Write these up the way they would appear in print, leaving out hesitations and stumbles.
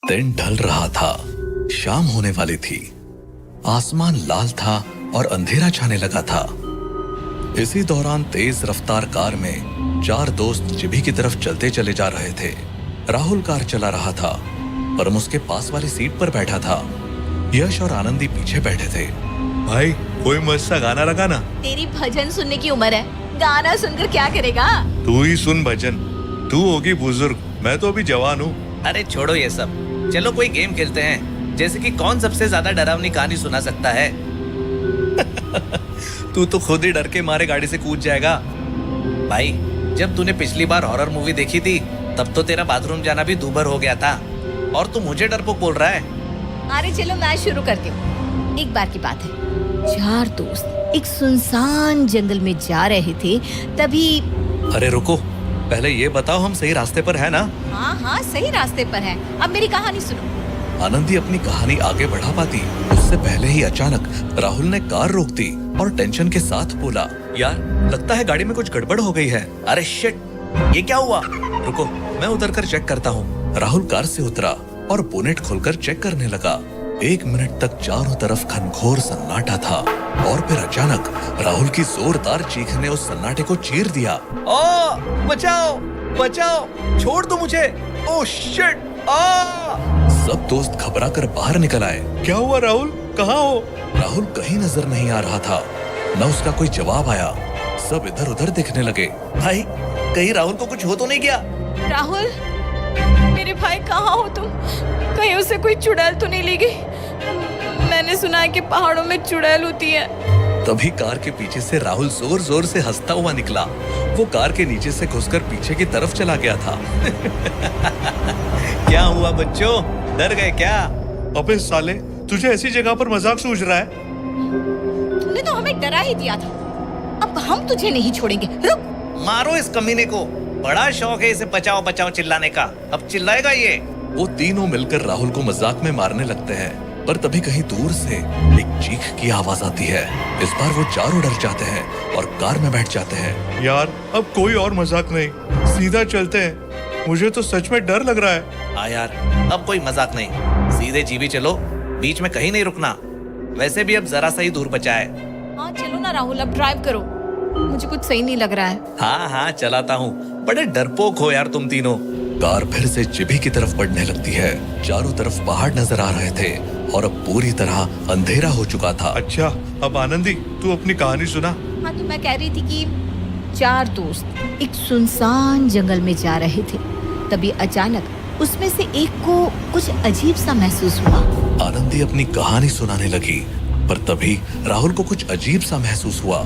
दिन ढल रहा था, शाम होने वाली थी। आसमान लाल था और अंधेरा छाने लगा था। इसी दौरान तेज रफ्तार कार में चार दोस्त जिभी की तरफ चलते चले जा रहे थे। राहुल कार चला रहा था, परम उसके पास वाली सीट पर बैठा था। यश और आनंदी पीछे बैठे थे। भाई कोई मस्त सा गाना लगा ना। तेरी भजन सुनने की उम्र है, गाना सुनकर क्या करेगा? तू ही सुन भजन। तू होगी बुजुर्ग, मैं तो अभी जवान हूँ। अरे छोड़ो ये सब, चलो कोई गेम खेलते हैं, जैसे कि कौन सबसे ज्यादा डरावनी कहानी सुना सकता है। तू तो खुद ही डर के मारे गाड़ी से कूद जाएगा। भाई जब तूने पिछली बार हॉरर मूवी देखी थी तब तो तेरा बाथरूम जाना भी दूभर हो गया था, और तू मुझे डरपोक बोल रहा है। अरे चलो मैं शुरू करती हूँ। एक बार की बात है, चार दोस्त एक सुनसान जंगल में जा रहे थे, तभी अरे रुको, पहले ये बताओ हम सही रास्ते पर है ना? हाँ सही रास्ते पर है। अब मेरी कहानी सुनो। आनंदी अपनी कहानी आगे बढ़ा पाती उससे पहले ही अचानक राहुल ने कार रोक दी और टेंशन के साथ बोला, यार लगता है गाड़ी में कुछ गड़बड़ हो गई है। अरे शिट, ये क्या हुआ? रुको मैं उतर कर चेक करता हूँ। राहुल कार से उतरा और बोनेट खोलकर चेक करने लगा। 1 मिनट तक चारों तरफ घनघोर सन्नाटा था और फिर अचानक राहुल की जोरदार चीख ने उस सन्नाटे को चीर दिया। ओ बचाओ बचाओ, छोड़ दो मुझे। ओ शिट, सब दोस्त घबरा कर बाहर निकल आए। क्या हुआ राहुल, कहाँ हो? राहुल कहीं नजर नहीं आ रहा था, न उसका कोई जवाब आया। सब इधर उधर देखने लगे। भाई कहीं राहुल को कुछ हो तो नहीं गया? राहुल, मेरे भाई कहाँ हो तुम? कहीं उसे कोई चुड़ैल तो नहीं ले गई? मैंने सुना है कि पहाड़ों में चुड़ैल होती है। तभी कार के पीछे से राहुल जोर जोर से हंसता हुआ निकला। वो कार के नीचे से घुसकर पीछे की तरफ चला गया था। क्या हुआ बच्चों, डर गए क्या? अबे साले, तुझे ऐसी जगह पर मजाक सूझ रहा है? तूने तो हमें डरा ही दिया था। अब हम तुझे नहीं छोड़ेंगे। रुक। मारो इस कमीने को, बड़ा शौक है इसे बचाओ बचाओ चिल्लाने का। अब चिल्लाएगा ये। वो तीनों मिलकर राहुल को मजाक में मारने लगते हैं, पर तभी कहीं दूर से एक चीख की आवाज आती है। इस बार वो चारों डर जाते हैं और कार में बैठ जाते हैं। यार अब कोई और मजाक नहीं, सीधा चलते हैं। मुझे तो सच में डर लग रहा है। हाँ यार, अब कोई मजाक नहीं, सीधे जीबी चलो, बीच में कहीं नहीं रुकना। वैसे भी अब जरा सा ही दूर बचा है। हाँ चलो ना राहुल, अब ड्राइव करो। मुझे कुछ सही नहीं लग रहा है। हाँ चलाता हूँ। बड़े डरपोक हो यार तुम तीनों। कार फिर से जिभी की तरफ बढ़ने लगती है। चारों तरफ पहाड़ नजर आ रहे थे और अब पूरी तरह अंधेरा हो चुका था। अच्छा अब आनंदी, तू अपनी कहानी सुना। हाँ तो मैं कह रही थी कि चार दोस्त एक सुनसान जंगल में जा रहे थे, तभी अचानक उसमें से एक को कुछ अजीब सा महसूस हुआ। आनंदी अपनी कहानी सुनाने लगी, पर तभी राहुल को कुछ अजीब सा महसूस हुआ।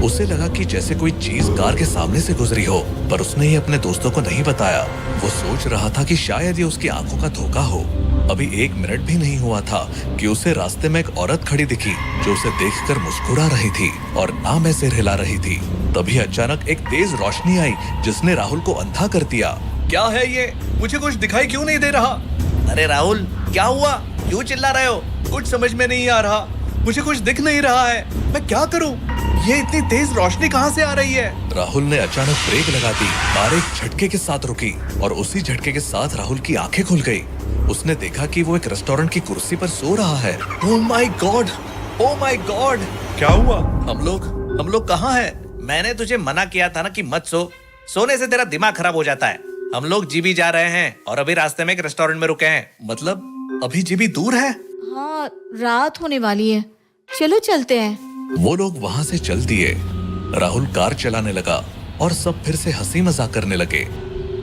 उसे लगा कि जैसे कोई चीज कार के सामने से गुजरी हो, पर उसने ये अपने दोस्तों को नहीं बताया। वो सोच रहा था कि शायद ये उसकी आंखों का धोखा हो। अभी 1 मिनट भी नहीं हुआ था कि उसे रास्ते में एक औरत खड़ी दिखी जो उसे देखकर मुस्कुरा रही थी और नाम में सिर हिला रही थी। तभी अचानक एक तेज रोशनी आई जिसने राहुल को अंधा कर दिया। क्या है ये? मुझे कुछ दिखाई क्यों नहीं दे रहा? अरे राहुल क्या हुआ, क्यों चिल्ला रहे हो? कुछ समझ में नहीं आ रहा, मुझे कुछ दिख नहीं रहा है, मैं क्या करूं? ये इतनी तेज रोशनी कहाँ से आ रही है? राहुल ने अचानक ब्रेक लगा दी। कार एक झटके के साथ रुकी और उसी झटके के साथ राहुल की आंखें खुल गई। उसने देखा कि वो एक रेस्टोरेंट की कुर्सी पर सो रहा है। Oh my God, oh my God. क्या हुआ? हम लोग कहाँ हैं? मैंने तुझे मना किया था ना कि मत सो, सोने से तेरा दिमाग खराब हो जाता है। हम लोग जीबी जा रहे हैं और अभी रास्ते में एक रेस्टोरेंट में रुके हैं। मतलब अभी जीबी दूर है? हाँ रात होने वाली है, चलो चलते हैं। वो लोग वहाँ से चल दिए। राहुल कार चलाने लगा और सब फिर से हंसी मजाक करने लगे।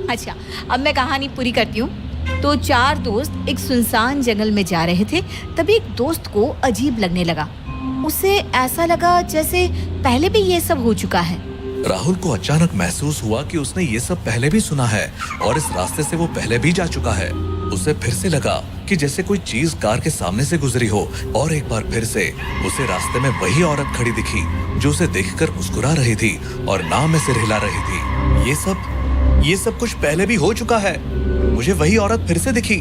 अच्छा अब मैं कहानी पूरी करती हूँ। तो चार दोस्त एक सुनसान जंगल में जा रहे थे, तभी एक दोस्त को अजीब लगने लगा। उसे ऐसा लगा जैसे पहले भी ये सब हो चुका है। राहुल को अचानक महसूस हुआ कि उसने ये सब पहले भी सुना है और इस रास्ते से वो पहले भी जा चुका है। उसे फिर से लगा कि जैसे कोई चीज कार के सामने से गुजरी हो, और एक बार फिर से उसे रास्ते में वही औरत खड़ी दिखी जो उसे देखकर मुस्कुरा रही थी और नाम में सिर हिला रही थी। ये सब कुछ पहले भी हो चुका है। मुझे वही औरत फिर से दिखी।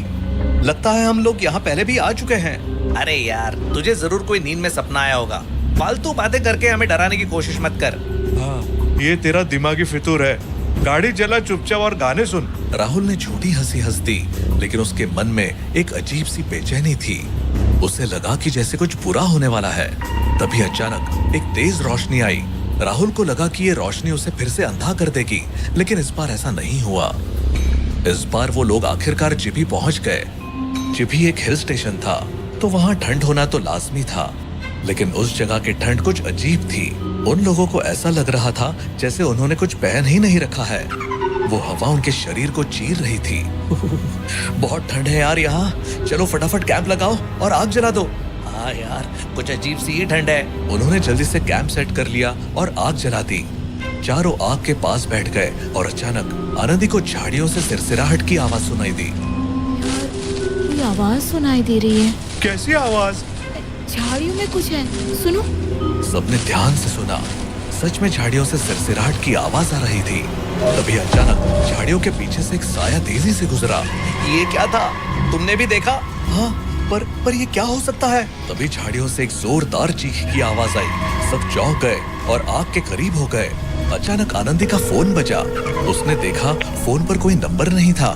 लगता है हम लोग यहाँ पहले भी आ चुके हैं। अरे यार, तुझे जरूर कोई नींद में सपना आया होगा। फालतू बातें करके हमें डराने की कोशिश मत कर। हाँ, ये तेरा दिमागी फितूर है। गाड़ी चला चुपचाप और गाने सुन। राहुल ने छोटी हंसी हंस दी, लेकिन उसके मन में एक अजीब सी बेचैनी थी। उसे लगा कि जैसे कुछ बुरा होने वाला है। तभी अचानक एक तेज रोशनी आई। राहुल को लगा कि ये रोशनी उसे फिर से अंधा कर देगी, लेकिन इस बार ऐसा नहीं हुआ। इस बार वो लोग आखिरकार जिभी पहुंच गए। जिभी एक हिल स्टेशन था, तो वहां ठंड होना तो लाजमी था, लेकिन उस जगह की ठंड कुछ अजीब थी। उन लोगों को ऐसा लग रहा था जैसे उन्होंने कुछ पहन ही नहीं रखा है। वो हवा उनके शरीर को चीर रही थी। बहुत ठंड है यार यहाँ, चलो फटाफट कैंप लगाओ और आग जला दो। हाँ यार, कुछ अजीब सी ही ठंड है। उन्होंने जल्दी से कैंप सेट कर लिया और आग जला दी। चारों आग के पास बैठ गए और अचानक आनंदी को झाड़ियों से सिरसिराहट की आवाज सुनाई दी। कोई आवाज सुनाई दे रही है। कैसी आवाज? झाड़ियों में कुछ है, सुनो। सबने ध्यान से सुना। सच में झाड़ियों से सिरसिराहट की आवाज आ रही थी। तभी अचानक झाड़ियों के पीछे से एक साया तेजी से गुजरा। ये क्या था? तुमने भी देखा? हाँ, पर ये क्या हो सकता है? तभी झाड़ियों से एक जोरदार चीख की आवाज आई। सब चौंक गए और आग के करीब हो गए। अचानक आनंदी का फोन बजा। उसने देखा फोन पर कोई नंबर नहीं था,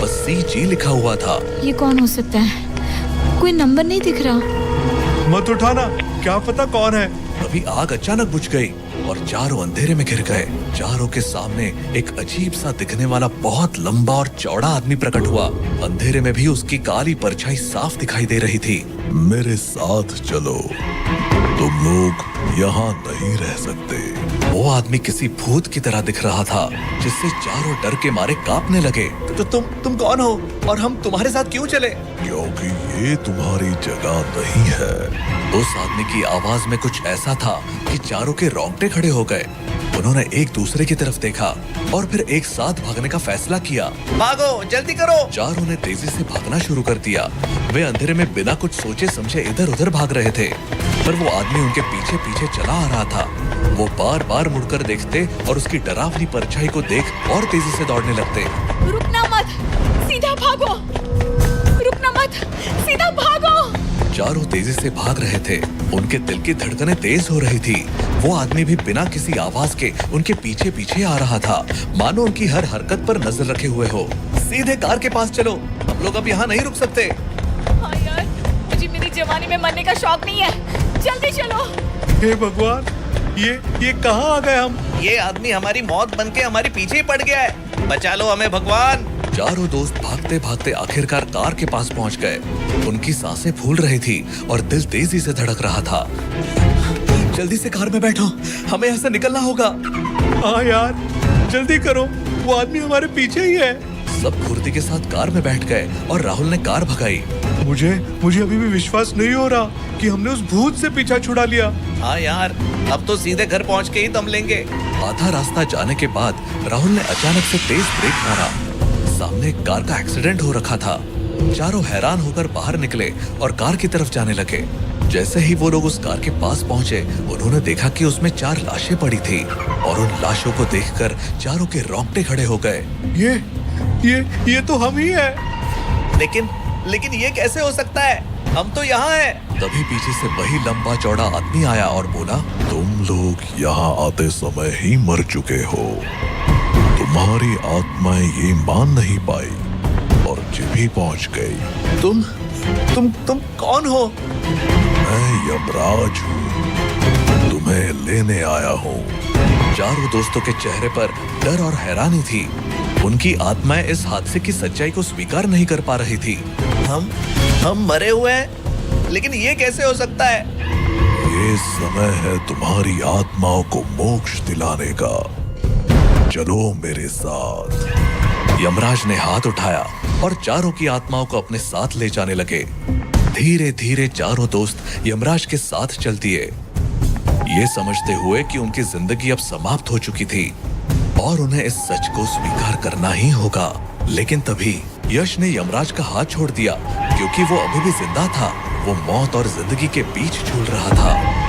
बस CG लिखा हुआ था। ये कौन हो सकता है? कोई नंबर नहीं दिख रहा। मत उठाना, क्या पता कौन है। तभी आग अचानक बुझ गई और चारों अंधेरे में घिर गए। चारों के सामने एक अजीब सा दिखने वाला बहुत लंबा और चौड़ा आदमी प्रकट हुआ। अंधेरे में भी उसकी काली परछाई साफ दिखाई दे रही थी। मेरे साथ चलो, तुम लोग यहाँ नहीं रह सकते। वो आदमी किसी भूत की तरह दिख रहा था, जिससे चारों डर के मारे कांपने लगे। तो तुम कौन हो और हम तुम्हारे साथ क्यों चले? क्योंकि ये तुम्हारी जगह नहीं है। उस आदमी की आवाज में कुछ ऐसा था कि चारों के रोंगटे खड़े हो गए। उन्होंने एक दूसरे की तरफ देखा और फिर एक साथ भागने का फैसला किया। भागो, जल्दी करो। चारों ने तेजी से भागना शुरू कर दिया। वे अंधेरे में बिना कुछ सोचे समझे इधर उधर भाग रहे थे, पर वो आदमी उनके पीछे पीछे चला आ रहा था। वो बार बार मुड़कर देखते और उसकी डरावनी परछाई को देख और तेजी से दौड़ने लगते। रुकना मत, सीधा भागो। रुकना मत, सीधा भागो। चारों तेजी से भाग रहे थे। उनके दिल की धड़कनें तेज हो रही थी। वो आदमी भी बिना किसी आवाज के उनके पीछे पीछे आ रहा था, मानो उनकी हर हरकत पर नजर रखे हुए हो। सीधे कार के पास चलो, हम लोग अब यहाँ नहीं रुक सकते। हाँ यार, मुझे मेरी जवानी में मरने का शौक नहीं है, जल्दी चलो। हे भगवान, ये कहाँ आ गए हम? ये आदमी हमारी मौत बनके हमारे पीछे ही पड़ गया है। बचा लो हमें भगवान। चारों दोस्त भागते भागते आखिरकार कार के पास पहुंच गए। उनकी सांसें फूल रही थी और दिल तेजी से धड़क रहा था। जल्दी से कार में बैठो, हमें यहाँ से निकलना होगा। हाँ यार, जल्दी करो, वो आदमी हमारे पीछे ही है। सब फुर्ती के साथ कार में बैठ गए और राहुल ने कार भगाई। मुझे अभी भी विश्वास नहीं हो रहा कि हमने उस भूत से पीछा छुड़ा लिया। हाँ यार, अब तो सीधे घर पहुँच के ही दम लेंगे। आधा रास्ता जाने के बाद राहुल ने अचानक से तेज ब्रेक मारा। सामने एक कार का एक्सीडेंट हो रखा था। चारों हैरान होकर बाहर निकले और कार की तरफ जाने लगे। जैसे ही वो लोग उस कार के पास पहुंचे, उन्होंने देखा कि उसमें 4 लाशें पड़ी थी और उन लाशों को देखकर चारों के रोंगटे खड़े हो गए। ये तो हम ही है। लेकिन ये कैसे हो सकता है? हम तो यहाँ हैं। तभी पीछे से वही लंबा चौड़ा आदमी आया और बोला, तुम लोग यहाँ आते समय ही मर चुके हो। तुम्हारी आत्माएं ये मान नहीं पाई और जिभी पहुंच गई। तुम कौन हो? मैं यमराज हूँ, तुम्हें लेने आया हूँ। चारों दोस्तों के चेहरे पर डर और हैरानी थी। उनकी आत्माएं इस हादसे की सच्चाई को स्वीकार नहीं कर पा रही थी। हम मरे हुए हैं, लेकिन ये कैसे हो सकता है? ये समय है तुम्हारी आत्माओं को मोक्ष दिलाने का। चलो मेरे साथ। यमराज ने हाथ उठाया और चारों की आत्माओं को अपने साथ ले जाने लगे। धीरे धीरे चारों दोस्त यमराज के साथ चल दिए, ये समझते हुए कि उनकी जिंदगी अब समाप्त हो चुकी थी और उन्हें इस सच को स्वीकार करना ही होगा। लेकिन तभी यश ने यमराज का हाथ छोड़ दिया, क्योंकि वो अभी भी जिंदा था। वो मौत और जिंदगी के बीच झूल रहा था।